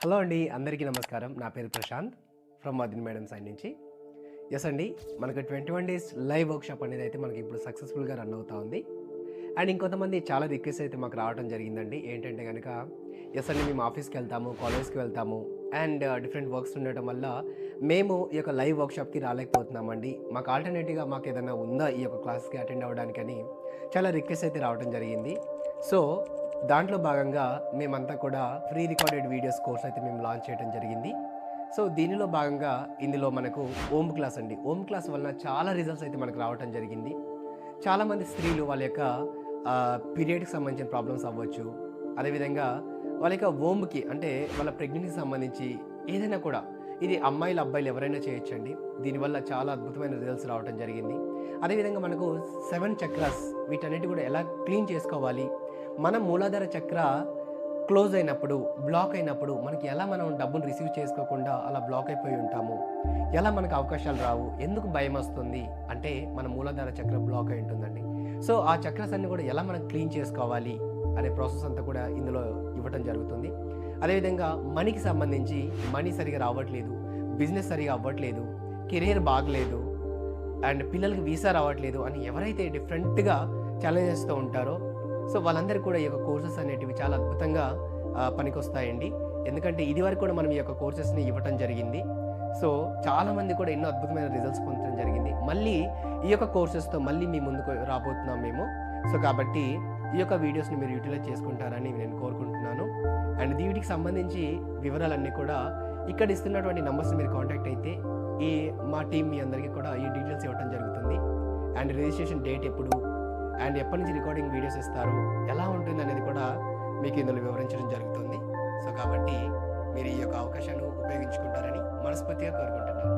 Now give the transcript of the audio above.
Hello అండి, అందరికీ నమస్కారం. నా పేరు ప్రశాంత్ ఫ్రమ్ మదిన్ మేడం సైడ్ నుంచి. ఎస్ అండి, మనకు 21 డేస్ లైవ్ వర్క్షాప్ అనేది అయితే మనకి ఇప్పుడు సక్సెస్ఫుల్గా రన్ అవుతా ఉంది. అండ్ ఇంకొంతమంది చాలా రిక్వెస్ట్ అయితే మాకు రావడం జరిగిందండి. ఏంటంటే కనుక ఎస్ అండి, మేము ఆఫీస్కి వెళ్తాము, కాలేజ్కి వెళ్తాము అండ్ డిఫరెంట్ వర్క్స్ ఉండటం వల్ల మేము ఈ యొక్క లైవ్ వర్క్షాప్కి రాలేకపోతున్నామండి. మాకు ఆల్టర్నేటివ్గా మాకు ఏదైనా ఉందా ఈ యొక్క క్లాస్కి అటెండ్ అవ్వడానికని చాలా రిక్వెస్ట్ అయితే రావడం జరిగింది. సో దాంట్లో భాగంగా మేమంతా కూడా ఫ్రీ రికార్డెడ్ వీడియోస్ కోర్స్ అయితే మేము లాంచ్ చేయడం జరిగింది. సో దీనిలో భాగంగా ఇందులో మనకు ఓమ్ క్లాస్ అండి. ఓమ్ క్లాస్ వల్ల చాలా రిజల్ట్స్ అయితే మనకు రావడం జరిగింది. చాలామంది స్త్రీలు వాళ్ళ యొక్క పీరియడ్కి సంబంధించిన ప్రాబ్లమ్స్ అవ్వచ్చు, అదేవిధంగా వాళ్ళ యొక్క ఓమ్కి అంటే వాళ్ళ ప్రెగ్నెన్సీకి సంబంధించి ఏదైనా కూడా ఇది అమ్మాయిలు అబ్బాయిలు ఎవరైనా చేయొచ్చండి. దీనివల్ల చాలా అద్భుతమైన రిజల్ట్స్ రావడం జరిగింది. అదేవిధంగా మనకు 7 చక్రాస్ వీటన్నిటి కూడా ఎలా క్లీన్ చేసుకోవాలి, మన మూలాధార చక్ర క్లోజ్ అయినప్పుడు బ్లాక్ అయినప్పుడు మనకి ఎలా మనం డబ్బును రిసీవ్ చేసుకోకుండా అలా బ్లాక్ అయిపోయి ఉంటాము, ఎలా మనకు అవకాశాలు రావు, ఎందుకు భయం వస్తుంది అంటే మన మూలాధార చక్ర బ్లాక్ అయి ఉంటుందండి. సో ఆ చక్రాస్ అన్ని కూడా ఎలా మనం క్లీన్ చేసుకోవాలి అనే ప్రాసెస్ అంతా కూడా ఇందులో ఇవ్వటం జరుగుతుంది. అదేవిధంగా మనీకి సంబంధించి మనీ సరిగా రావట్లేదు, బిజినెస్ సరిగా అవ్వట్లేదు, కెరీర్ బాగలేదు అండ్ పిల్లలకి వీసా రావట్లేదు అని ఎవరైతే డిఫరెంట్గా ఛాలెంజెస్తో ఉంటారో సో వాళ్ళందరికీ కూడా ఈ యొక్క కోర్సెస్ అనేటివి చాలా అద్భుతంగా పనికొస్తాయండి. ఎందుకంటే ఇది వరకు కూడా మనం ఈ యొక్క కోర్సెస్ని ఇవ్వటం జరిగింది. సో చాలామంది కూడా ఎన్నో అద్భుతమైన రిజల్ట్స్ పొందడం జరిగింది. మళ్ళీ ఈ యొక్క కోర్సెస్తో మళ్ళీ మీ ముందుకు రాబోతున్నాం మేము. సో కాబట్టి ఈ యొక్క వీడియోస్ని మీరు యూటిలైజ్ చేసుకుంటారని నేను కోరుకుంటున్నాను. అండ్ వీటికి సంబంధించి వివరాలన్నీ కూడా ఇక్కడ ఇస్తున్నటువంటి నంబర్స్ని మీరు కాంటాక్ట్ అయితే మా టీం మీ అందరికీ కూడా ఈ డీటెయిల్స్ ఇవ్వడం జరుగుతుంది. అండ్ రిజిస్ట్రేషన్ డేట్ ఎప్పుడు అండ్ ఎప్పటి నుంచి రికార్డింగ్ వీడియోస్ ఇస్తారు, ఎలా ఉంటుంది అనేది కూడా మీకు ఇందులో వివరించడం జరుగుతుంది. సో కాబట్టి మీరు ఈ యొక్క అవకాశాన్ని ఉపయోగించుకుంటారని మనస్ఫూర్తిగా కోరుకుంటున్నాను.